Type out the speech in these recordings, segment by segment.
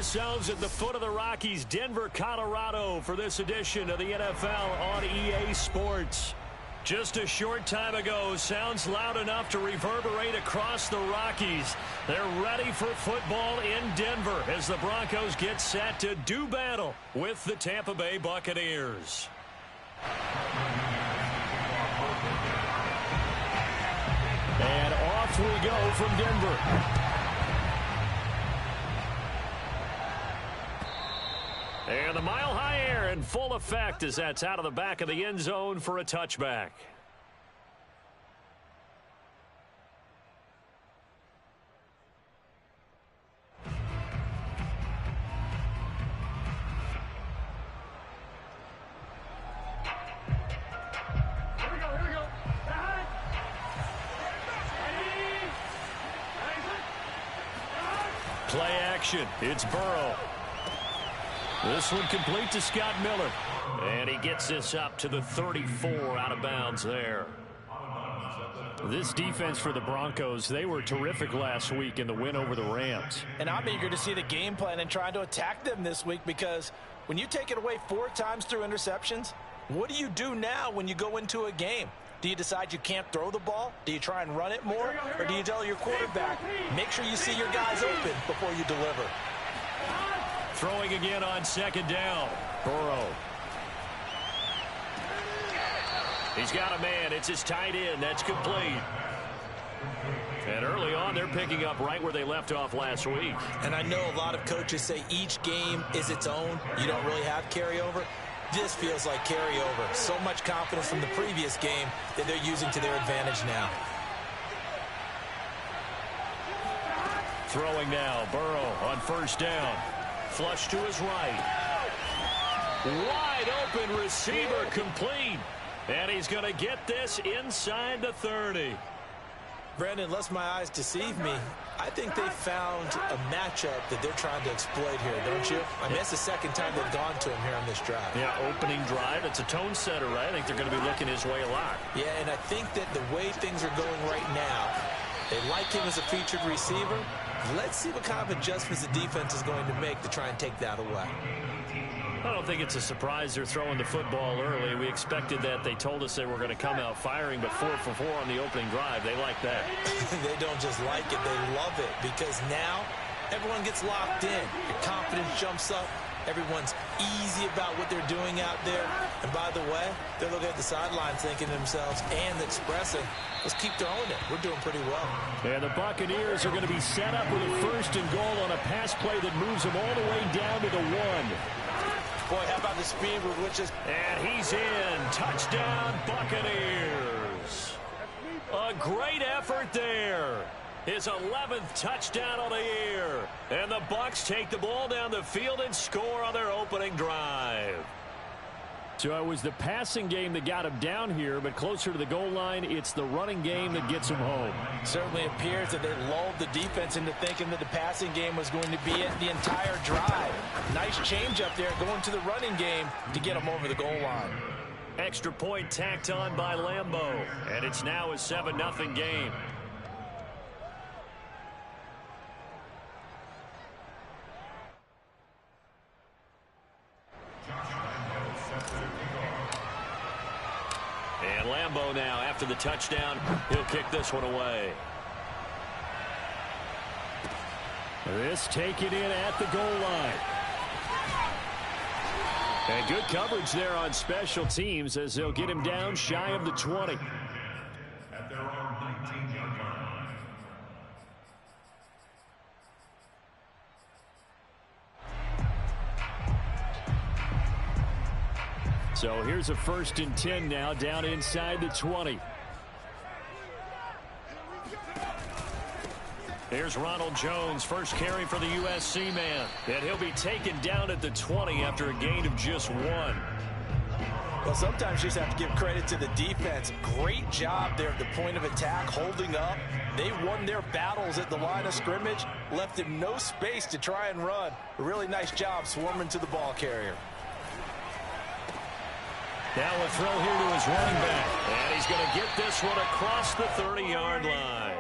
ourselves at the foot of the Rockies, Denver, Colorado, for this edition of the NFL on EA Sports. Just a short time ago, sounds loud enough to reverberate across the Rockies. They're ready for football in Denver as the Broncos get set to do battle with the Tampa Bay Buccaneers. And off we go from Denver. And the mile-high air in full effect as that's out of the back of the end zone for a touchback. Play action. It's Burrow. This one complete to Scott Miller. And he gets this up to the 34 out of bounds there. This defense for the Broncos, they were terrific last week in the win over the Rams. And I'm eager to see the game plan and trying to attack them this week, because when you take it away 4 times through interceptions, what do you do now when you go into a game? Do you decide you can't throw the ball? Do you try and run it more? Or do you tell your quarterback, make sure you see your guys open before you deliver? Throwing again on second down. Burrow. He's got a man. It's his tight end. That's complete. And early on, they're picking up right where they left off last week. And I know a lot of coaches say each game is its own. You don't really have carryover. This feels like carryover. So much confidence from the previous game that they're using to their advantage now. Throwing now. Burrow on first down. Flush to his right. Wide open receiver complete. And he's going to get this inside the 30. Brandon, lest my eyes deceive me, I think they found a matchup that they're trying to exploit here, don't you? I mean, it's the second time they've gone to him here on this drive. Yeah, opening drive. It's a tone setter, right? I think they're going to be looking his way a lot. Yeah, and I think that the way things are going right now, they like him as a featured receiver. Let's see what kind of adjustments the defense is going to make to try and take that away. I don't think it's a surprise they're throwing the football early. We expected that. They told us they were going to come out firing, but 4 for 4 on the opening drive. They like that. They don't just like it, they love it, because now everyone gets locked in. Your confidence jumps up. Everyone's easy about what they're doing out there. And by the way, they're looking at the sidelines thinking to themselves and expressing, let's keep throwing it. We're doing pretty well. And the Buccaneers are going to be set up with a 1st and goal on a pass play that moves them all the way down to the 1. Boy, how about the speed with which is... And he's in. Touchdown, Buccaneers. A great effort there. His 11th touchdown of the year. And the Bucs take the ball down the field and score on their opening drive. So it was the passing game that got him down here, but closer to the goal line, it's the running game that gets him home. Certainly appears that they lulled the defense into thinking that the passing game was going to be it the entire drive. Nice change up there going to the running game to get him over the goal line. Extra point tacked on by Lambeau, and it's now a 7-0 game. And Lambeau now, after the touchdown, he'll kick this one away. This taken in at the goal line. And good coverage there on special teams as they'll get him down shy of the 20. At their own 19-yard line. So here's a 1st and 10 now, down inside the 20. Here's Ronald Jones, first carry for the USC man. And he'll be taken down at the 20 after a gain of just 1. Well, sometimes you just have to give credit to the defense. Great job there at the point of attack, holding up. They won their battles at the line of scrimmage, left him no space to try and run. A really nice job swarming to the ball carrier. Now a throw here to his running back. And he's going to get this one across the 30-yard line.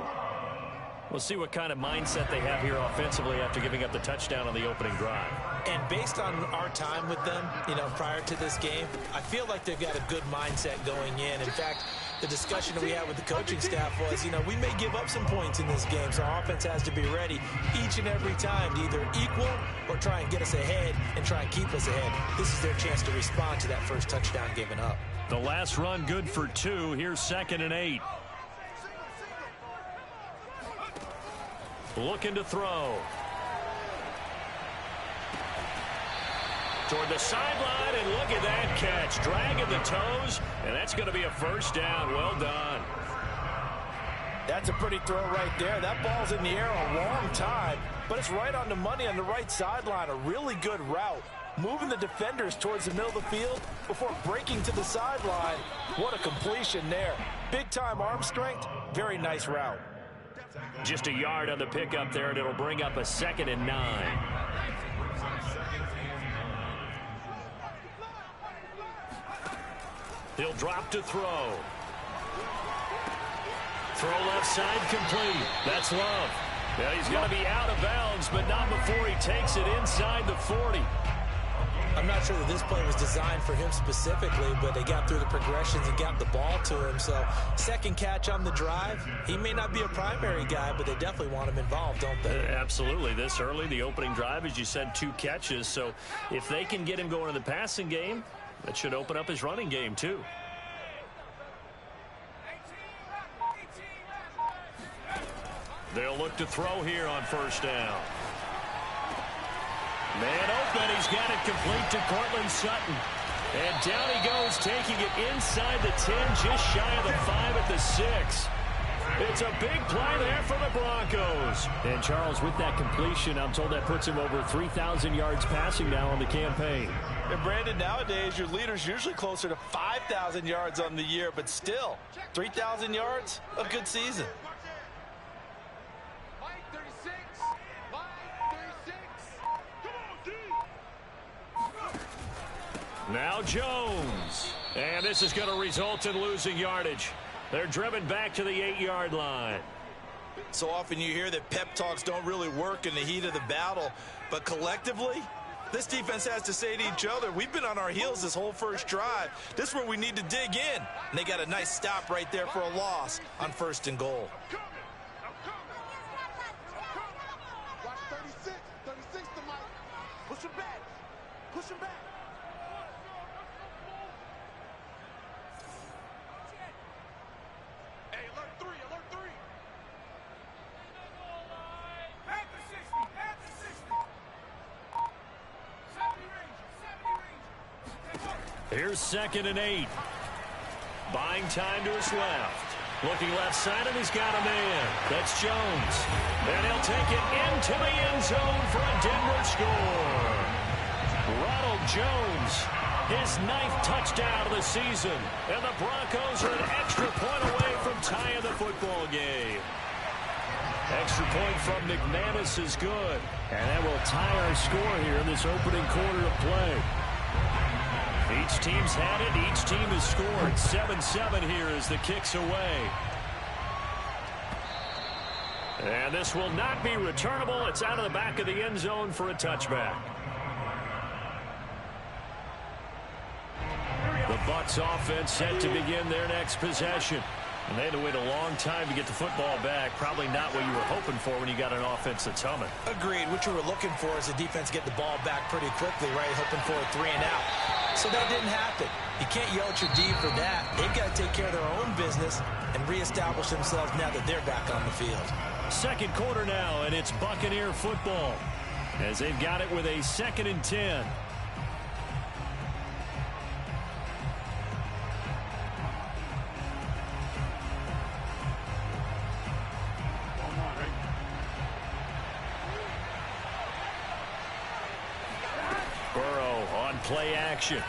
We'll see what kind of mindset they have here offensively after giving up the touchdown on the opening drive. And based on our time with them, prior to this game, I feel like they've got a good mindset going in. In fact, the discussion we had with the coaching staff was, we may give up some points in this game, so our offense has to be ready each and every time to either equal or try and get us ahead and try and keep us ahead. This is their chance to respond to that first touchdown given up. The last run good for 2. Here's 2nd and 8. Looking to throw. Toward the sideline, and look at that catch. Dragging the toes, and that's going to be a first down. Well done. That's a pretty throw right there. That ball's in the air a long time, but it's right on the money on the right sideline. A really good route. Moving the defenders towards the middle of the field before breaking to the sideline. What a completion there. Big-time arm strength. Very nice route. Just a yard on the pickup there, and it'll bring up a 2nd and 9. He'll drop to throw. Throw left side complete. That's Love. Now he's going to be out of bounds, but not before he takes it inside the 40. I'm not sure that this play was designed for him specifically, but they got through the progressions and got the ball to him. So, second catch on the drive. He may not be a primary guy, but they definitely want him involved, don't they? Absolutely. This early, the opening drive, as you said, 2 catches. So, if they can get him going in the passing game, that should open up his running game, too. They'll look to throw here on first down. Man open, he's got it complete to Courtland Sutton. And down he goes, taking it inside the 10, just shy of the 5 at the 6. It's a big play there for the Broncos. And Charles, with that completion, I'm told that puts him over 3,000 yards passing now on the campaign. And Brandon, nowadays your leader's usually closer to 5,000 yards on the year, but still, 3,000 yards, a good season. Now Jones. And this is going to result in losing yardage. They're driven back to the 8-yard line. So often you hear that pep talks don't really work in the heat of the battle, but collectively, this defense has to say to each other, we've been on our heels this whole first drive. This is where we need to dig in. And they got a nice stop right there for a loss on 1st and goal. Watch 36. 36 to Mike. Push him back. Push him back. Hey, alert 3. Alert 3. Panther 60. Panther 60. 70 Rangers. 70 Rangers. Here's 2nd and 8. Buying time to his left. Looking left side, and he's got a man. That's Jones. And he'll take it into the end zone for a Denver score. Ronald Jones, his 9th touchdown of the season. And the Broncos are an extra point away from tying the football game. Extra point from McManus is good. And that will tie our score here in this opening quarter of play. Each team's had it. Each team has scored. 7-7 here as the kick's away. And this will not be returnable. It's out of the back of the end zone for a touchback. The Bucs offense set to begin their next possession. And they had to wait a long time to get the football back. Probably not what you were hoping for when you got an offense that's humming. Agreed. What you were looking for is the defense get the ball back pretty quickly, right? Hoping for a 3 and out. So that didn't happen. You can't yell at your D for that. They've got to take care of their own business and reestablish themselves now that they're back on the field. Second quarter now, and it's Buccaneer football as they've got it with a 2nd and 10. Burrow on play action.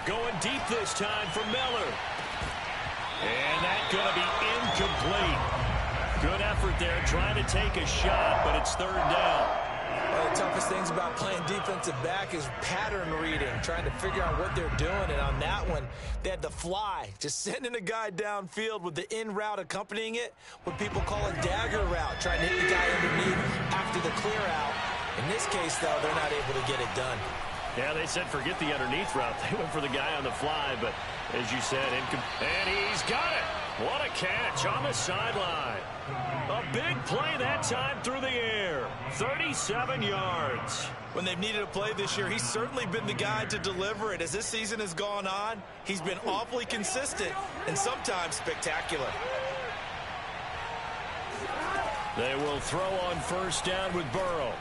Going deep this time for Miller. And that's going to be incomplete. Good effort there trying to take a shot, but it's 3rd down. the toughest things about playing defensive back is pattern reading, trying to figure out what they're doing. And on that one, they had the fly, just sending a guy downfield with the in route accompanying it, what people call a dagger route, trying to hit the guy underneath after the clear out. In this case, though, they're not able to get it done. Yeah, they said forget the underneath route. They went for the guy on the fly, but as you said, and he's got it. What a catch on the sideline. A big play that time through the air. 37 yards. When they've needed a play this year, he's certainly been the guy to deliver it. As this season has gone on, he's been awfully consistent and sometimes spectacular. They will throw on first down with Burrow.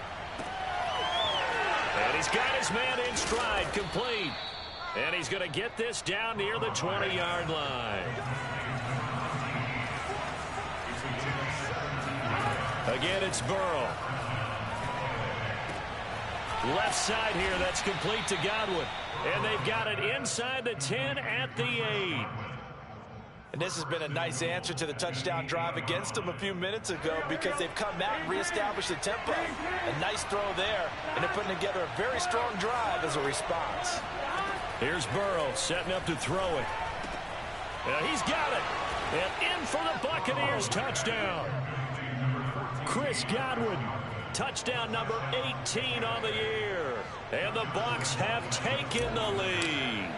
And he's got his man in stride, complete. And he's going to get this down near the 20-yard line. Again, it's Burrow. Left side here, that's complete to Godwin. And they've got it inside the 10 at the 8. And this has been a nice answer to the touchdown drive against them a few minutes ago because they've come out and reestablished the tempo. A nice throw there, and they're putting together a very strong drive as a response. Here's Burrow setting up to throw it. He's got it. And in for the Buccaneers touchdown. Chris Godwin, touchdown number 18 on the year. And the Bucs have taken the lead.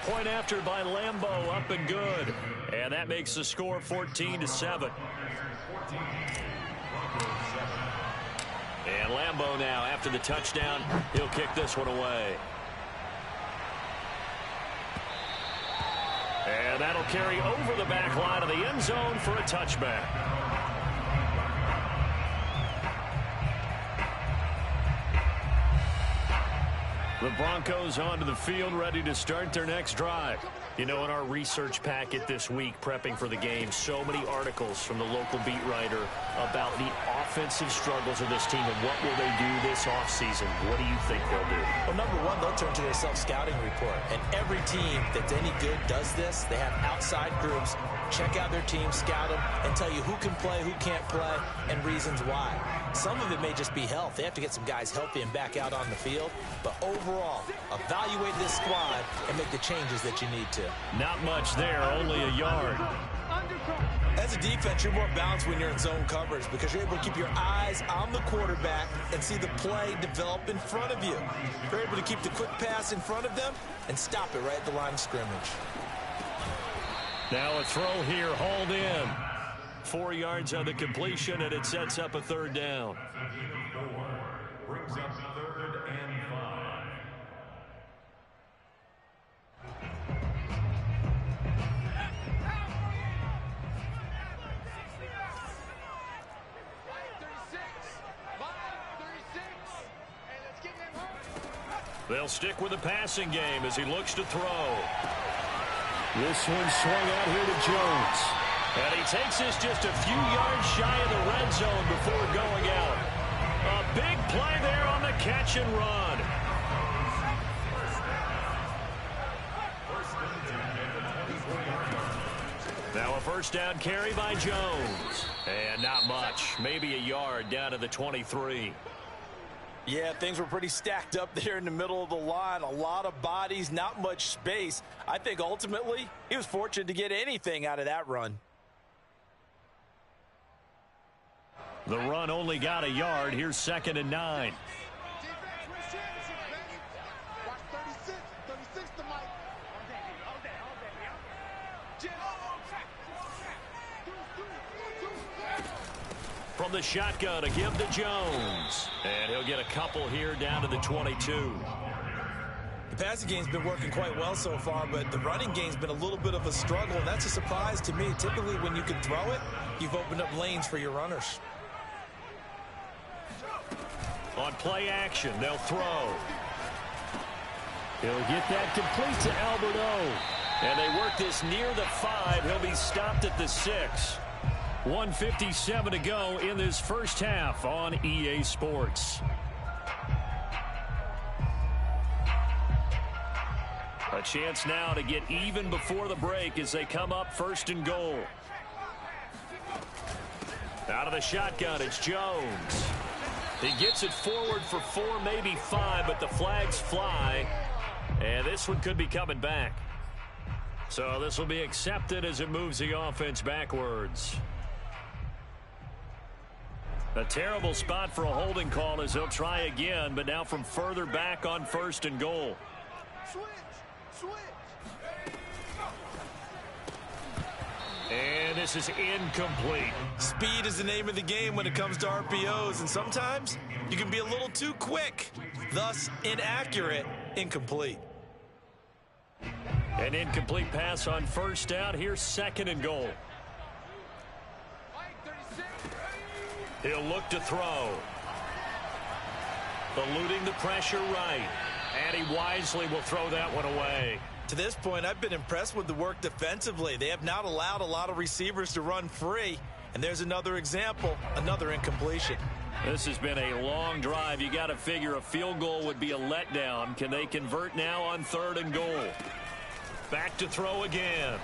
Point after by Lambeau, up and good. And that makes the score 14-7. And Lambeau now, after the touchdown, he'll kick this one away. And that'll carry over the back line of the end zone for a touchback. The Broncos onto the field, ready to start their next drive. You know, in our research packet this week, prepping for the game, so many articles from the local beat writer about the offensive struggles of this team and what will they do this offseason. What do you think they'll do? Well, number one, they'll turn to their self-scouting report. And every team that's any good does this. They have outside groups, check out their team, scout them, and tell you who can play, who can't play, and reasons why. Some of it may just be health. They have to get some guys healthy and back out on the field. But overall, evaluate this squad and make the changes that you need to. Not much there, only a yard. As a defense, you're more balanced when you're in zone coverage because you're able to keep your eyes on the quarterback and see the play develop in front of you. You're able to keep the quick pass in front of them and stop it right at the line of scrimmage. Now a throw here, hauled in. 4 yards on the completion, and it sets up a third down. Brings up 3rd and 5. They'll stick with the passing game as he looks to throw. This one swung out here to Jones. And he takes this just a few yards shy of the red zone before going out. A big play there on the catch and run. Now a first down carry by Jones. And not much. Maybe a yard down to the 23. Yeah, things were pretty stacked up there in the middle of the line. A lot of bodies, not much space. I think ultimately he was fortunate to get anything out of that run. The run only got a yard. Here's 2nd and 9. From the shotgun to give to Jones. And he'll get a couple here down to the 22. The passing game's been working quite well so far, but the running game's been a little bit of a struggle, and that's a surprise to me. Typically, when you can throw it, you've opened up lanes for your runners. On play action, they'll throw. He'll get that complete to Albert O. And they work this near the 5. He'll be stopped at the 6. 1:57 to go in this first half on EA Sports. A chance now to get even before the break as they come up 1st and goal. Out of the shotgun, it's Jones. He gets it forward for 4, maybe 5, but the flags fly. And this one could be coming back. So this will be accepted as it moves the offense backwards. A terrible spot for a holding call as they'll try again, but now from further back on 1st and goal. Switch. And this is incomplete. Speed is the name of the game when it comes to RPOs, and sometimes you can be a little too quick, thus inaccurate, incomplete. An incomplete pass on 1st down. Here's 2nd and goal. He'll look to throw. Eluding the pressure right. And he wisely will throw that one away. To this point, I've been impressed with the work defensively. They have not allowed a lot of receivers to run free. And there's another example, another incompletion. This has been a long drive. You got to figure a field goal would be a letdown. Can they convert now on 3rd and goal? Back to throw again.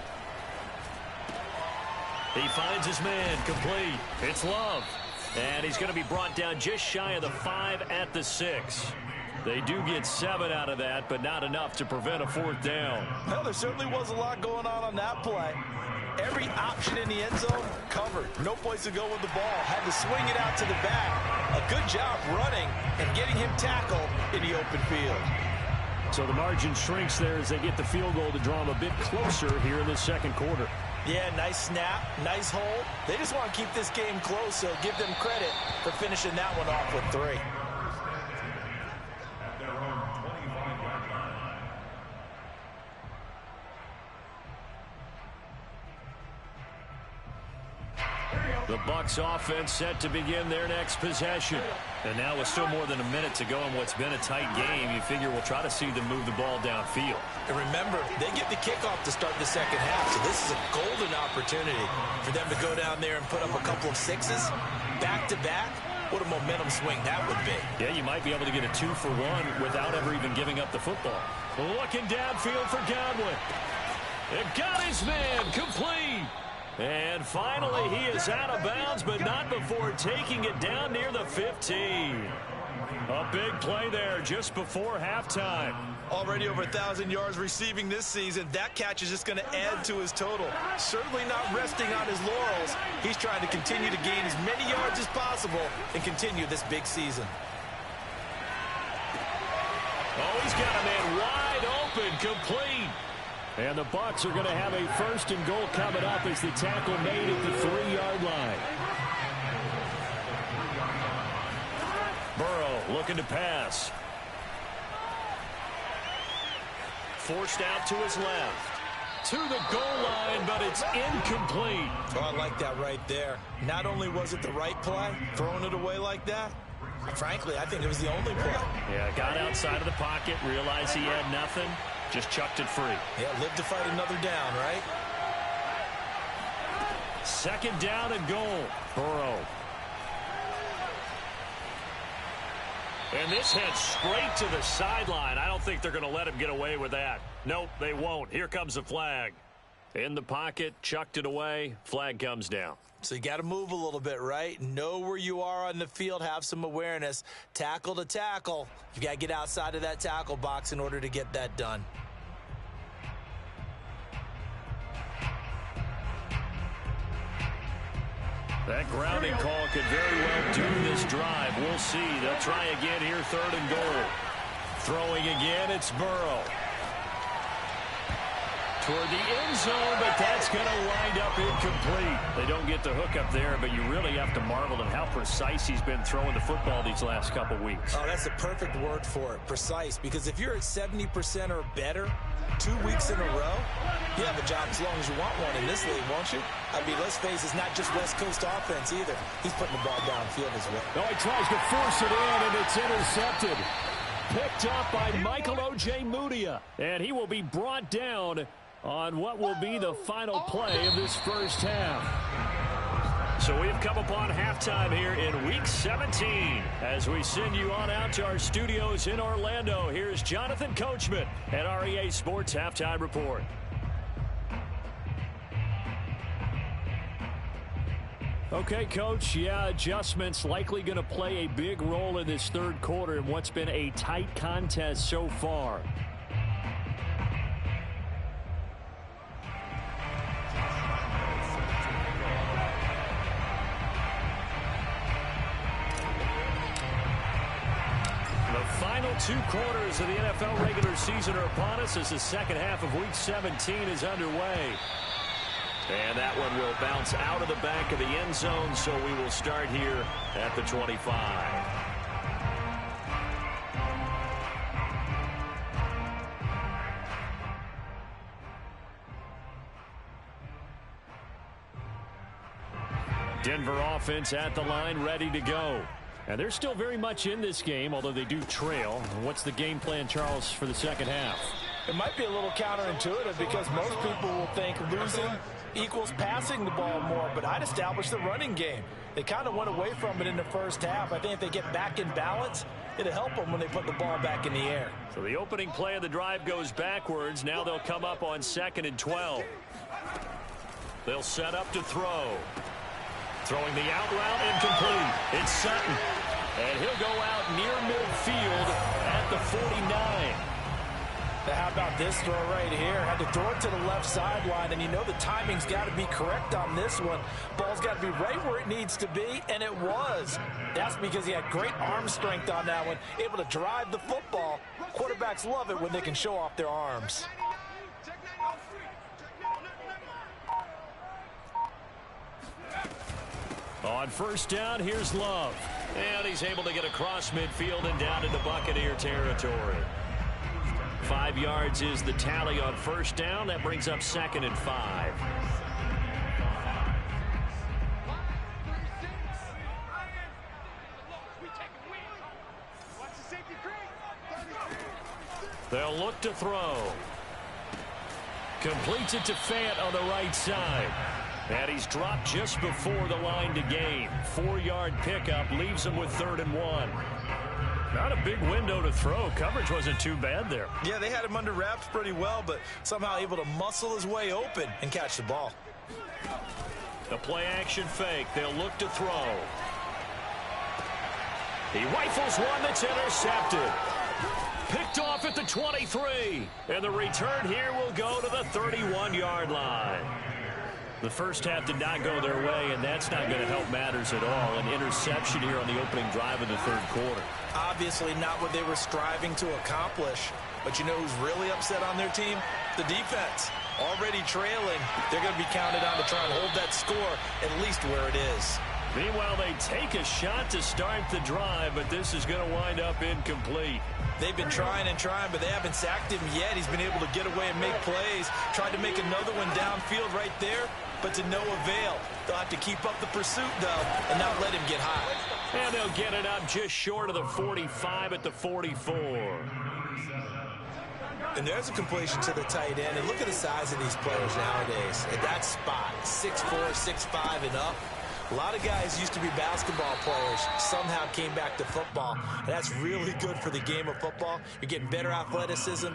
He finds his man, complete. It's Love. And he's going to be brought down just shy of the 5 at the 6. They do get 7 out of that, but not enough to prevent a 4th down. Well, there certainly was a lot going on that play. Every option in the end zone covered. No place to go with the ball. Had to swing it out to the back. A good job running and getting him tackled in the open field. So the margin shrinks there as they get the field goal to draw them a bit closer here in the 2nd quarter. Yeah, nice snap, nice hold. They just want to keep this game close, so give them credit for finishing that one off with 3. At their own 25-yard line. The Bucs offense set to begin their next possession. And now with still more than a minute to go in what's been a tight game, you figure we'll try to see them move the ball downfield. And remember, they get the kickoff to start the 2nd half, so this is a golden opportunity for them to go down there and put up a couple of 6s back-to-back. What a momentum swing that would be. Yeah, you might be able to get a 2-for-1 without ever even giving up the football. Looking downfield for Godwin. It got his man, complete. And finally, he is out of bounds, but not before taking it down near the 15. A big play there just before halftime. Already over 1,000 yards receiving this season. That catch is just going to add to his total. Certainly not resting on his laurels. He's trying to continue to gain as many yards as possible and continue this big season. Oh, he's got a man wide open, complete. And the Bucs are going to have a 1st and goal coming up as the tackle made at the 3-yard line. Burrow looking to pass. Forced out to his left. To the goal line, but it's incomplete. Oh, I like that right there. Not only was it the right play, throwing it away like that, frankly, I think it was the only play. Yeah, got outside of the pocket, realized he had nothing. Just chucked it free. Yeah, live to fight another down, right? 2nd down and goal. Burrow. And this heads straight to the sideline. I don't think they're going to let him get away with that. Nope, they won't. Here comes the flag. In the pocket, chucked it away. Flag comes down. So you got to move a little bit, right? Know where you are on the field. Have some awareness. Tackle to tackle. You got to get outside of that tackle box in order to get that done. That grounding call could very well do this drive. We'll see. They'll try again here, 3rd and goal. Throwing again, it's Burrow. Toward the end zone, but that's going to wind up incomplete. They don't get the hook up there, but you really have to marvel at how precise he's been throwing the football these last couple weeks. Oh, that's the perfect word for it, precise, because if you're at 70% or better 2 weeks in a row, you have a job as long as you want one in this league, won't you? I mean, let's face it, it's not just West Coast offense either. He's putting the ball downfield as well. Oh, he tries to force it in, and it's intercepted. Picked up by Michael Ojemudia, and he will be brought down on what will be the final play of this 1st half. So we've come upon halftime here in Week 17. As we send you on out to our studios in Orlando, here's Jonathan Coachman at REA Sports Halftime Report. Okay, Coach, yeah, adjustments likely going to play a big role in this third quarter in what's been a tight contest so far. The final 2 quarters of the NFL regular season are upon us as the second half of Week 17 is underway. And that one will bounce out of the back of the end zone, so we will start here at the 25. Denver offense at the line, ready to go. And they're still very much in this game, although they do trail. What's the game plan, Charles, for the second half? It might be a little counterintuitive because most people will think losing equals passing the ball more, but I'd establish the running game. They kind of went away from it in the first half. I think if they get back in balance, it'll help them when they put the ball back in the air. So the opening play of the drive goes backwards. Now they'll come up on 2nd and 12. They'll set up to throw. Throwing the out route, incomplete. It's Sutton. And he'll go out near midfield at the 49. Now how about this throw right here? Had to throw it to the left sideline, and you know the timing's got to be correct on this one. Ball's got to be right where it needs to be, and it was. That's because he had great arm strength on that one, able to drive the football. Quarterbacks love it when they can show off their arms. On first down, here's Love. And he's able to get across midfield and down into Buccaneer territory. 5 yards is the tally on first down. That brings up 2nd and 5. They'll look to throw. Completes it to Fant on the right side. And he's dropped just before the line to gain. 4-yard pickup leaves him with 3rd and 1. Not a big window to throw. Coverage wasn't too bad there. Yeah, they had him under wraps pretty well, but somehow able to muscle his way open and catch the ball. The play action fake. They'll look to throw. He rifles one that's intercepted. Picked off at the 23. And the return here will go to the 31-yard line. The first half did not go their way, and that's not going to help matters at all. An interception here on the opening drive of the third quarter. Obviously not what they were striving to accomplish. But you know who's really upset on their team? The defense. Already trailing. They're going to be counted on to try and hold that score at least where it is. Meanwhile, they take a shot to start the drive, but this is going to wind up incomplete. They've been trying and trying, but they haven't sacked him yet. He's been able to get away and make plays. Tried to make another one downfield right there, but to no avail. They'll have to keep up the pursuit, though, and not let him get high. And they'll get it up just short of the 45 at the 44. And there's a completion to the tight end. And look at the size of these players nowadays. At that spot, 6'4", 6'5", and up. A lot of guys used to be basketball players, somehow came back to football. And that's really good for the game of football. You're getting better athleticism,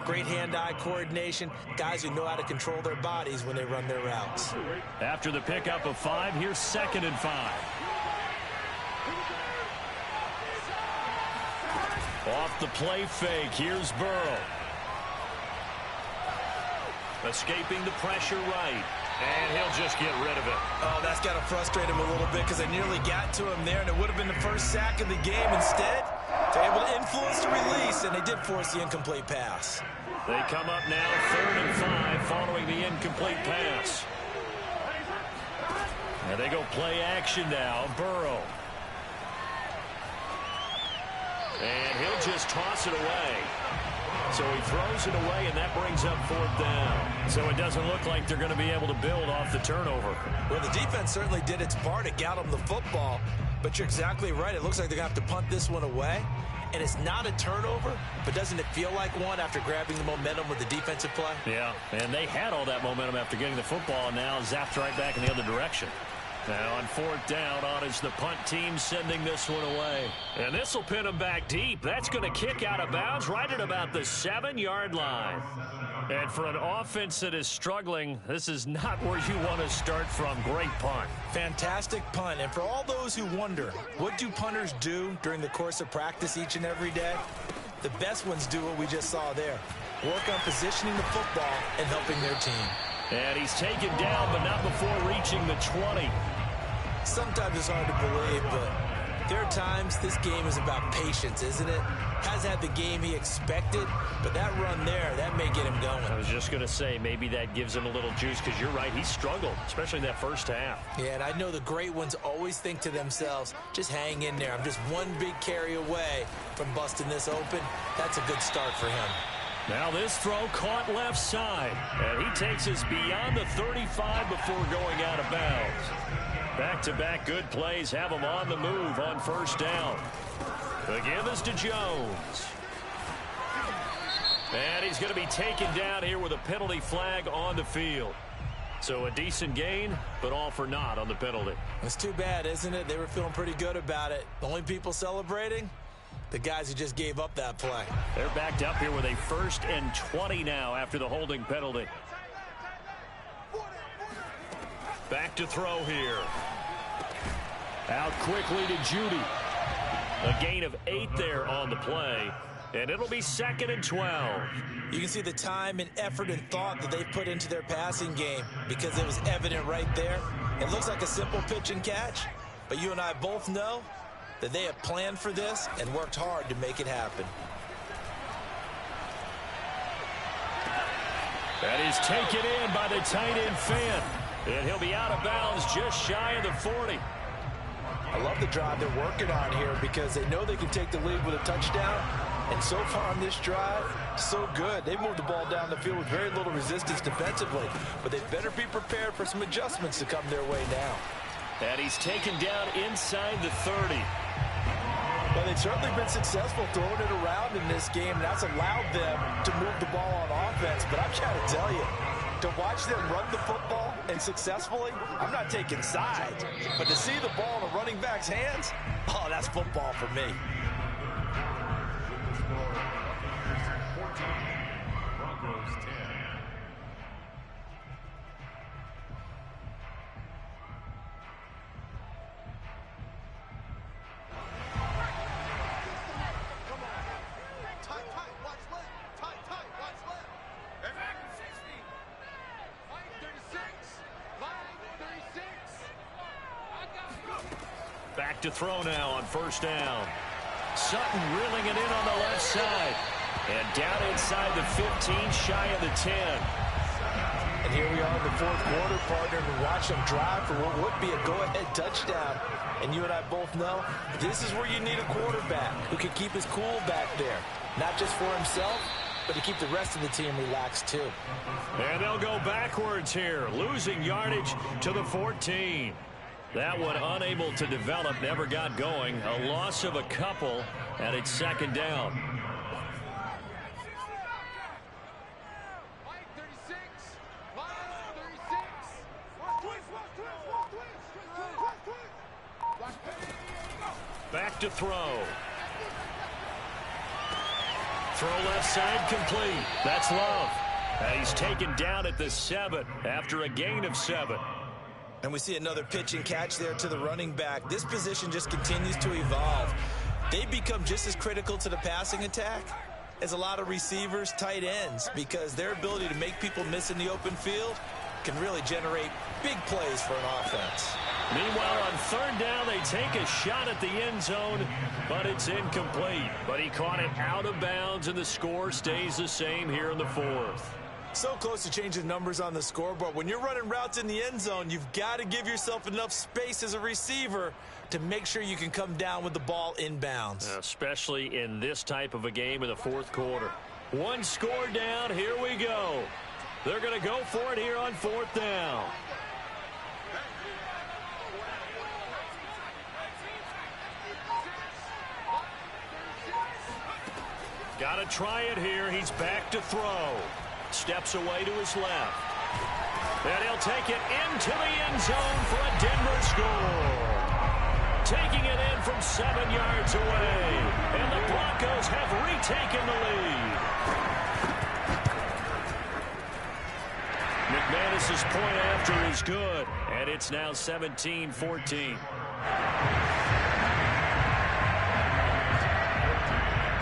great hand-eye coordination, guys who know how to control their bodies when they run their routes. After the pickup of 5, here's 2nd and 5. Off the play fake, here's Burrow. Escaping the pressure right. And he'll just get rid of it. Oh, that's got to frustrate him a little bit because they nearly got to him there, and it would have been the first sack of the game. Instead, they're able to influence the release, and they did force the incomplete pass. They come up now 3rd and 5 following the incomplete pass. And they go play action now. Burrow. And he'll just toss it away. So he throws it away, and that brings up 4th down. So it doesn't look like they're going to be able to build off the turnover. Well, the defense certainly did its part. It got them the football. But you're exactly right. It looks like they're going to have to punt this one away. And it's not a turnover, but doesn't it feel like one after grabbing the momentum with the defensive play? Yeah, and they had all that momentum after getting the football, and now zapped right back in the other direction. Now on fourth down, on is the punt team sending this one away. And this will pin them back deep. That's going to kick out of bounds right at about the 7-yard line. And for an offense that is struggling, this is not where you want to start from. Great punt. Fantastic punt. And for all those who wonder, what do punters do during the course of practice each and every day? The best ones do what we just saw there. Work on positioning the football and helping their team. And he's taken down, but not before reaching the 20. Sometimes it's hard to believe, but there are times this game is about patience, isn't it? Hasn't had the game he expected, but that run there, that may get him going. I was just going to say, maybe that gives him a little juice, because you're right, he struggled, especially in that first half. Yeah, and I know the great ones always think to themselves, just hang in there. I'm just one big carry away from busting this open. That's a good start for him. Now this throw caught left side, and he takes us beyond the 35 before going out of bounds. Back-to-back good plays have him on the move on first down. Again, this to Jones. And he's going to be taken down here with a penalty flag on the field. So a decent gain, but all for naught on the penalty. It's too bad, isn't it? They were feeling pretty good about it. The only people celebrating? The guys who just gave up that play. They're backed up here with a 1st and 20 now after the holding penalty. Back to throw here. Out quickly to Judy. A gain of 8 there on the play. And it'll be 2nd and 12. You can see the time and effort and thought that they put into their passing game because it was evident right there. It looks like a simple pitch and catch, but you and I both know that they have planned for this and worked hard to make it happen. That is taken in by the tight end Fant. And he'll be out of bounds just shy of the 40. I love the drive they're working on here because they know they can take the lead with a touchdown. And so far on this drive, so good. They moved the ball down the field with very little resistance defensively. But they better be prepared for some adjustments to come their way now. And he's taken down inside the 30. Well, they've certainly been successful throwing it around in this game. That's allowed them to move the ball on offense. But I'm trying to tell you, to watch them run the football and successfully, I'm not taking sides. But to see the ball in a running back's hands, oh, that's football for me. Broncos 10. Back to throw now on first down. Sutton reeling it in on the left side. And down inside the 15, shy of the 10. And here we are in the fourth quarter, partner, and watch them drive for what would be a go-ahead touchdown. And you and I both know this is where you need a quarterback who can keep his cool back there. Not just for himself, but to keep the rest of the team relaxed too. And they'll go backwards here, losing yardage to the 14. That one unable to develop, never got going. A loss of a couple, and it's 2nd down. Back to throw. Throw left side complete. That's Love. And he's taken down at the 7 after a gain of 7. And we see another pitch and catch there to the running back. This position just continues to evolve. They become just as critical to the passing attack as a lot of receivers, tight ends, because their ability to make people miss in the open field can really generate big plays for an offense. Meanwhile, on 3rd down, they take a shot at the end zone, but it's incomplete. But he caught it out of bounds, and the score stays the same here in the 4th. So close to changing numbers on the scoreboard. When you're running routes in the end zone, you've got to give yourself enough space as a receiver to make sure you can come down with the ball inbounds. Especially in this type of a game in the 4th quarter. One score down, here we go. They're going to go for it here on 4th down. Got to try it here. He's back to throw. Steps away to his left. And he'll take it into the end zone for a Denver score. Taking it in from 7 yards away. And the Broncos have retaken the lead. McManus's point after is good. And it's now 17-14.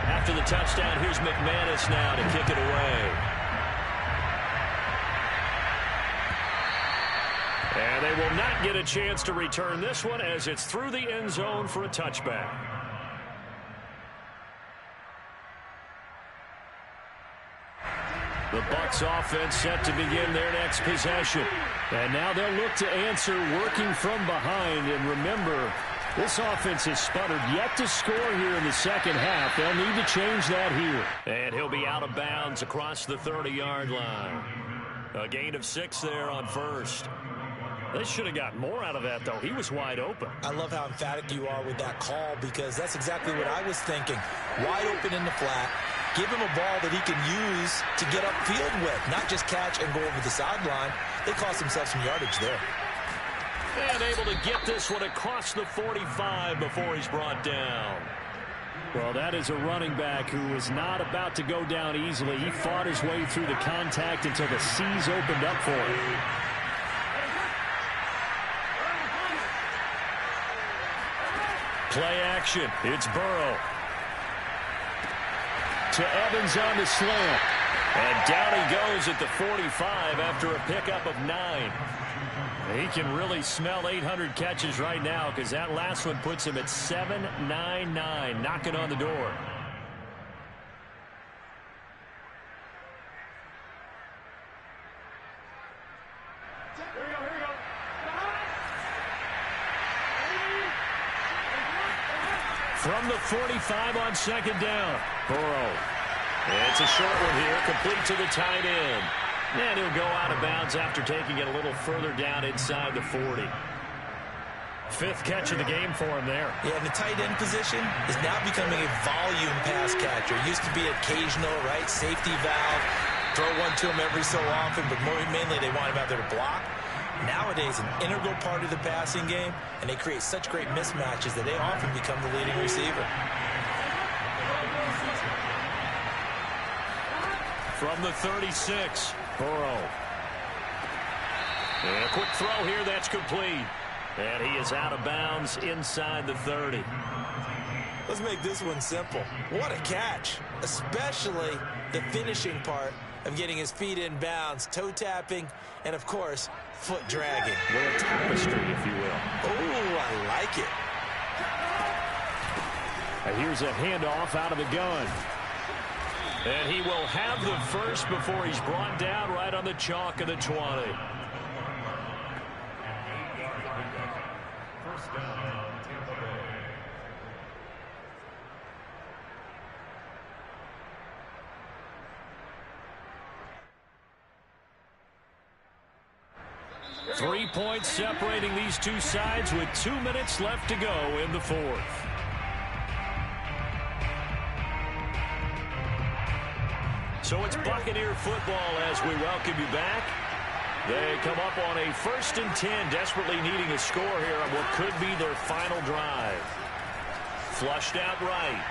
After the touchdown, here's McManus now to kick it away. And they will not get a chance to return this one as it's through the end zone for a touchback. The Bucs offense set to begin their next possession. And now they'll look to answer working from behind. And remember, this offense has sputtered yet to score here in the second half. They'll need to change that here. And he'll be out of bounds across the 30-yard line. A gain of 6 there on first. They should have got more out of that, though. He was wide open. I love how emphatic you are with that call because that's exactly what I was thinking. Wide open in the flat. Give him a ball that he can use to get upfield with, not just catch and go over the sideline. They cost themselves some yardage there. And able to get this one across the 45 before he's brought down. Well, that is a running back who was not about to go down easily. He fought his way through the contact until the C's opened up for him. Play action. It's Burrow. To Evans on the slant. And down he goes at the 45 after a pickup of 9. He can really smell 800 catches right now because that last one puts him at 799, knocking on the door. From the 45 on second down, Burrow. It's a short one here, complete to the tight end. And he'll go out of bounds after taking it a little further down inside the 40. 5th catch of the game for him there. Yeah, and the tight end position is now becoming a volume pass catcher. It used to be occasional, right? Safety valve. Throw one to him every so often, but mainly they want him out there to block. Nowadays, an integral part of the passing game, and they create such great mismatches that they often become the leading receiver. From the 36, Burrow. And a quick throw here, that's complete. And he is out of bounds inside the 30. Let's make this one simple. What a catch, especially the finishing part of getting his feet in bounds, toe tapping, and of course, foot dragging. Little tapestry, if you will. Oh, I like it. And here's a handoff out of the gun. And he will have the first before he's brought down right on the chalk of the 20. First down, Tampa Bay. Three points separating these two sides with 2 minutes left to go in the 4th. So it's Buccaneer football as we welcome you back. They come up on a 1st and 10, desperately needing a score here on what could be their final drive. Flushed out right.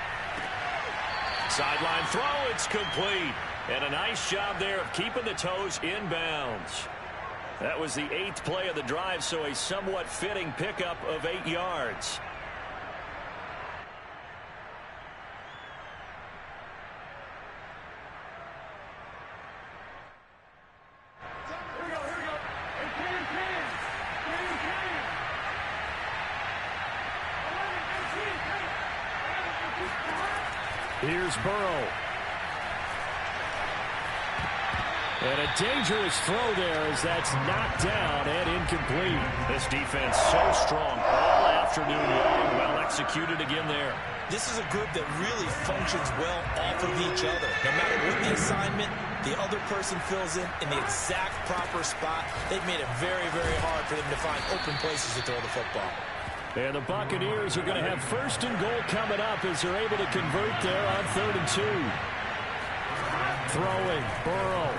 Sideline throw, it's complete. And a nice job there of keeping the toes in bounds. That was the 8th play of the drive, so a somewhat fitting pickup of 8 yards. Here's Burrow. And a dangerous throw there as that's knocked down and incomplete. This defense so strong all afternoon long. Well executed again there. This is a group that really functions well off of each other. No matter what the assignment, the other person fills in the exact proper spot. They've made it very, very hard for them to find open places to throw the football. And the Buccaneers are going to have 1st and goal coming up as they're able to convert there on 3rd and 2. Throwing, Burrow.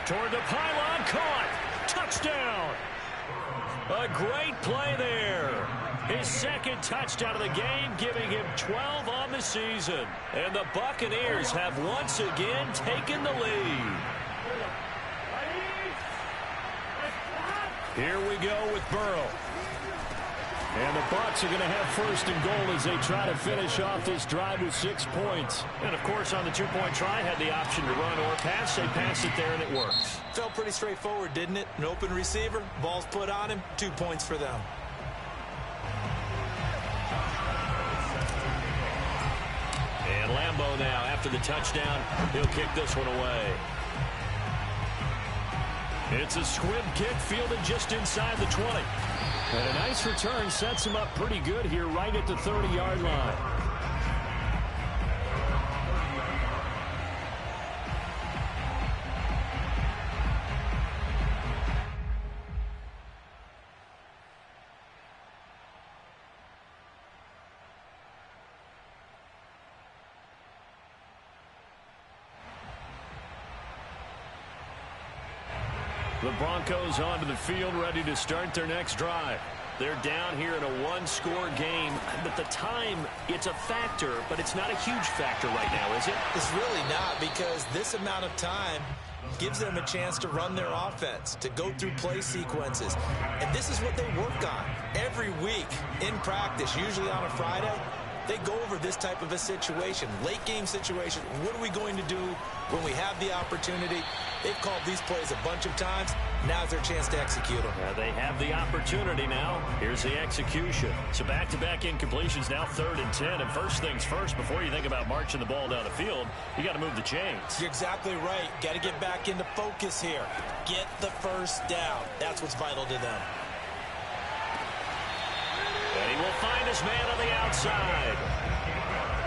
Toward the pylon, caught. Touchdown. A great play there. His second touchdown of the game, giving him 12 on the season. And the Buccaneers have once again taken the lead. Here we go with Burrow. And the Bucs are going to have first and goal as they try to finish off this drive with 6 points. And, of course, on the two-point try, had the option to run or pass. They pass it there, and it works. Felt pretty straightforward, didn't it? An open receiver, ball's put on him, 2 points for them. And Lambeau now, after the touchdown, he'll kick this one away. It's a squib kick fielded just inside the 20. And a nice return sets him up pretty good here right at the 30-yard line. The Broncos onto the field, ready to start their next drive. They're down here in a one-score game, but the time, it's a factor, but it's not a huge factor right now, is it? It's really not, because this amount of time gives them a chance to run their offense, to go through play sequences. And this is what they work on every week in practice, usually on a Friday. They go over this type of a situation, late game situation. What are we going to do when we have the opportunity? They've called these plays a bunch of times. Now's their chance to execute them. They have the opportunity now. Here's the execution. So back-to-back incompletions, now 3rd and 10. And first things first, before you think about marching the ball down the field, you got to move the chains. You're exactly right. Got to get back into focus here. Get the first down. That's what's vital to them. And he will find his man on the outside.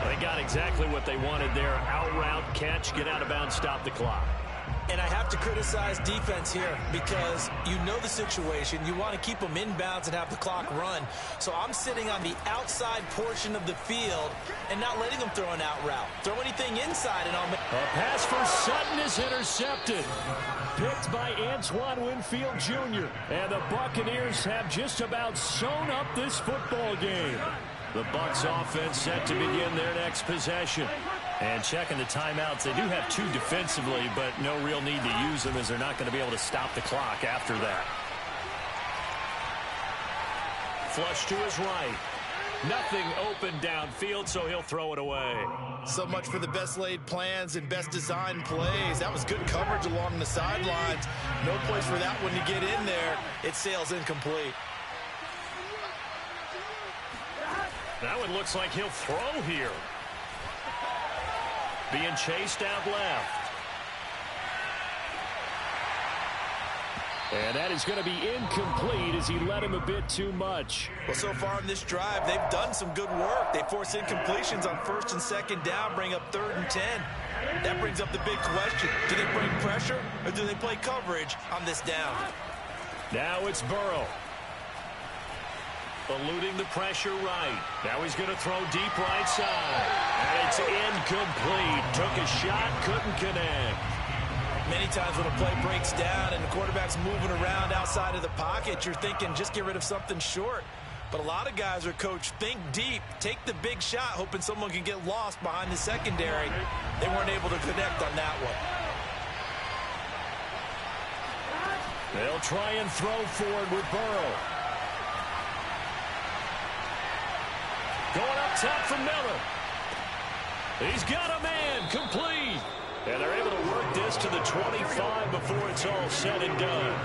They got exactly what they wanted there. Out route, catch, get out of bounds, stop the clock. And I have to criticize defense here because you know the situation. You want to keep them inbounds and have the clock run. So I'm sitting on the outside portion of the field and not letting them throw an out route. Throw anything inside and I'll make... A pass for Sutton is intercepted. Picked by Antoine Winfield Jr. And the Buccaneers have just about sewn up this football game. The Bucs offense set to begin their next possession. And checking the timeouts, they do have 2 defensively, but no real need to use them as they're not going to be able to stop the clock after that. Flush to his right. Nothing open downfield, so he'll throw it away. So much for the best laid plans and best designed plays. That was good coverage along the sidelines. No place for that one to get in there. It sails incomplete. That one looks like he'll throw here. Being chased out left. And that is going to be incomplete as he led him a bit too much. Well, so far in this drive, they've done some good work. They force incompletions on 1st and 2nd down, bring up 3rd and 10. That brings up the big question. Do they bring pressure or do they play coverage on this down? Now it's Burrow. Eluding the pressure right. Now he's going to throw deep right side. And it's incomplete. Took a shot, couldn't connect. Many times when a play breaks down and the quarterback's moving around outside of the pocket, you're thinking just get rid of something short. But a lot of guys are coached, think deep, take the big shot, hoping someone can get lost behind the secondary. They weren't able to connect on that one. They'll try and throw forward with Burrow. Going up top for Miller. He's got a man, complete. And they're able to work this to the 25 before it's all said and done.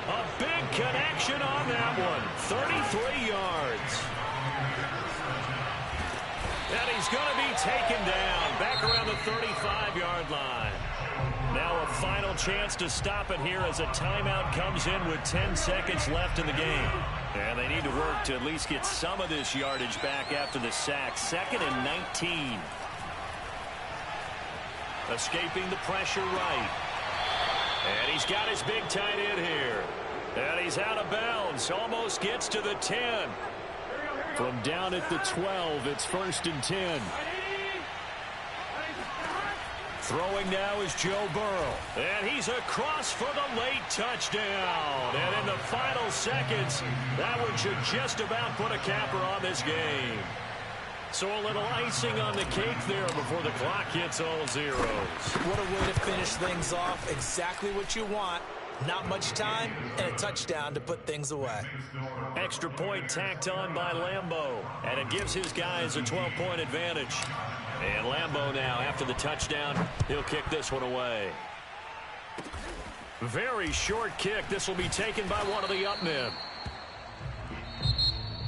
A big connection on that one. 33 yards. And he's going to be taken down back around the 35-yard line. Now a final chance to stop it here as a timeout comes in with 10 seconds left in the game. And they need to work to at least get some of this yardage back after the sack. 2nd and 19. Escaping the pressure right. And he's got his big tight end here. And he's out of bounds. Almost gets to the 10. From down at the 12, it's 1st and 10. Throwing now is Joe Burrow. And he's across for the late touchdown. And in the final seconds, that one should just about put a capper on this game. So a little icing on the cake there before the clock hits all zeros. What a way to finish things off. Exactly what you want. Not much time and a touchdown to put things away. Extra point tacked on by Lambeau. And it gives his guys a 12-point advantage. And Lambeau now, after the touchdown, he'll kick this one away. Very short kick. This will be taken by one of the up men.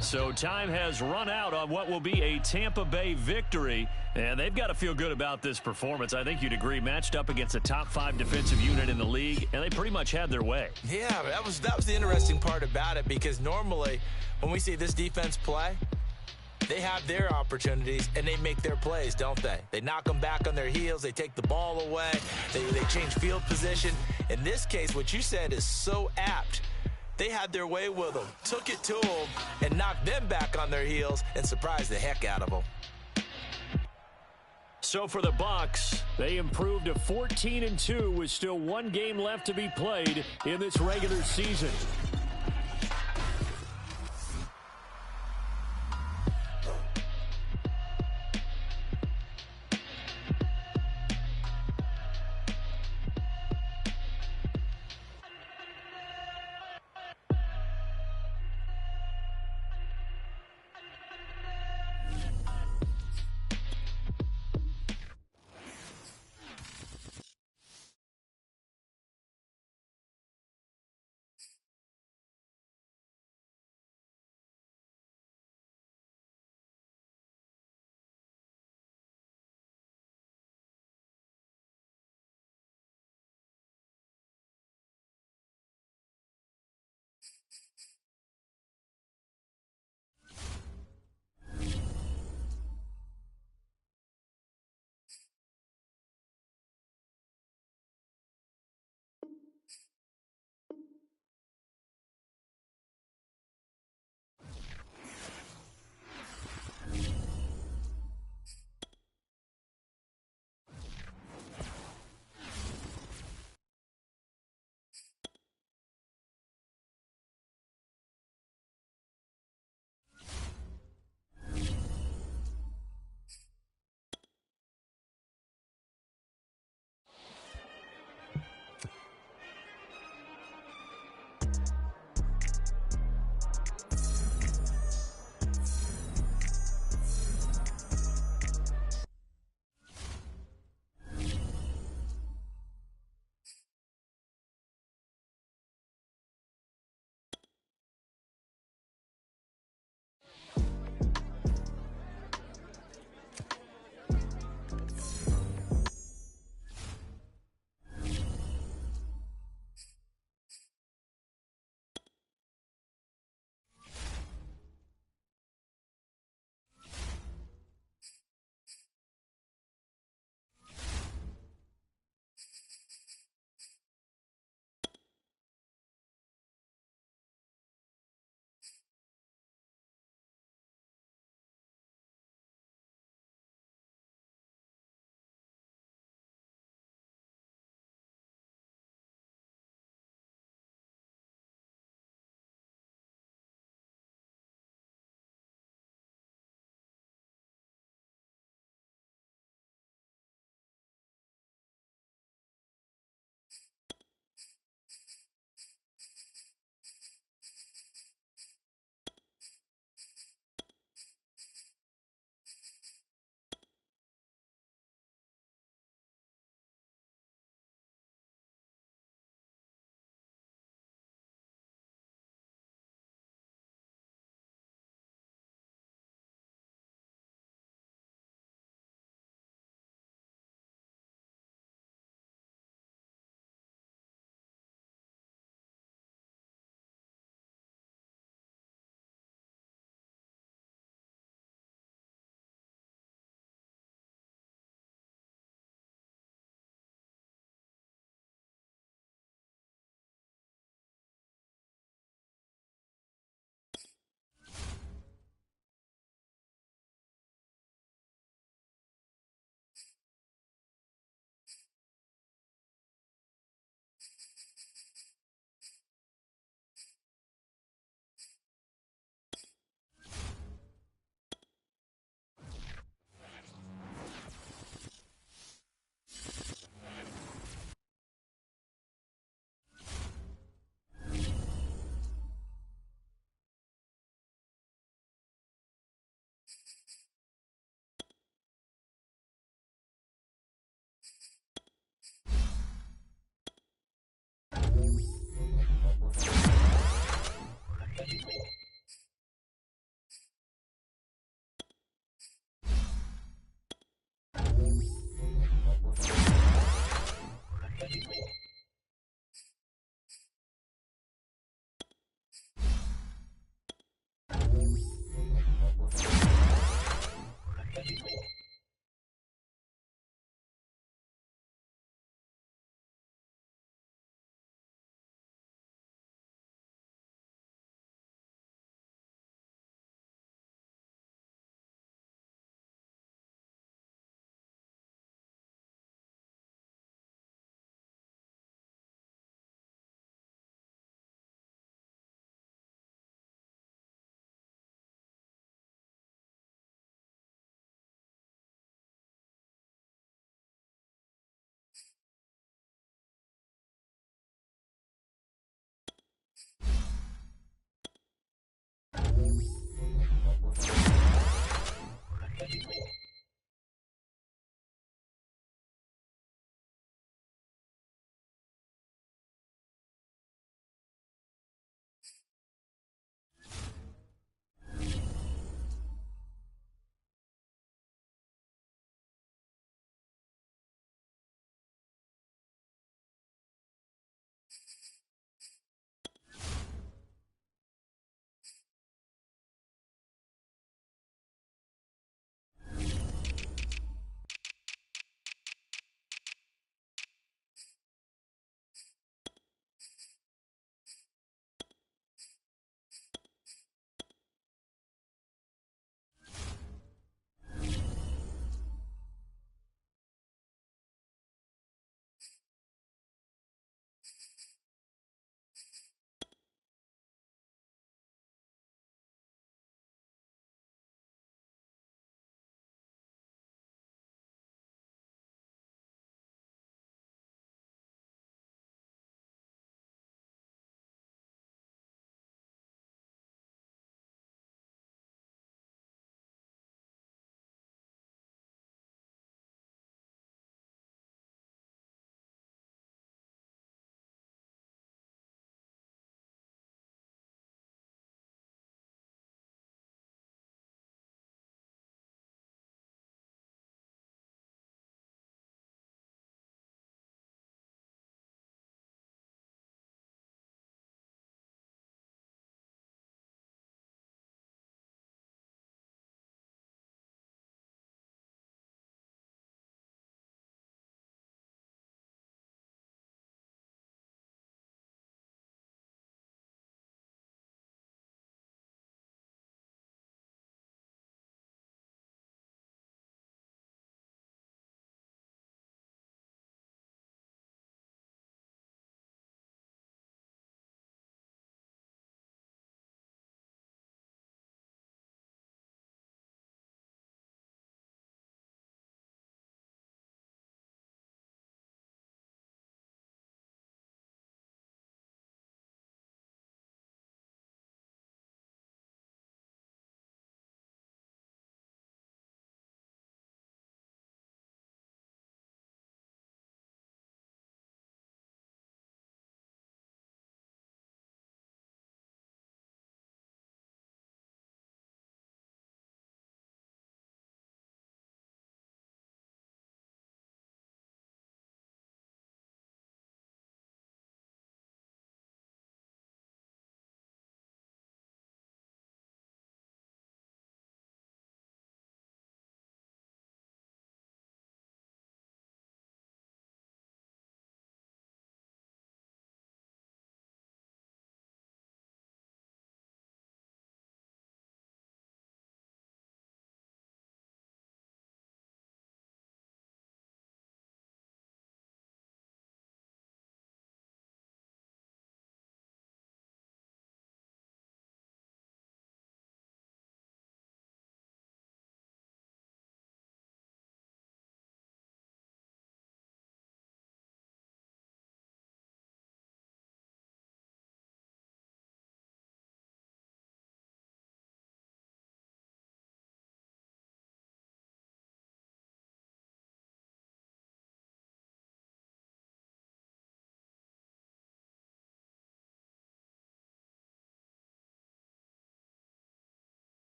So time has run out on what will be a Tampa Bay victory. And they've got to feel good about this performance. I think you'd agree, matched up against a top 5 defensive unit in the league, and they pretty much had their way. Yeah, that was the interesting part about it, because normally when we see this defense play, they have their opportunities, and they make their plays, don't they? They knock them back on their heels. They take the ball away. They change field position. In this case, what you said is so apt. They had their way with them, took it to them, and knocked them back on their heels and surprised the heck out of them. So for the Bucs, they improved to 14-2 with still one game left to be played in this regular season.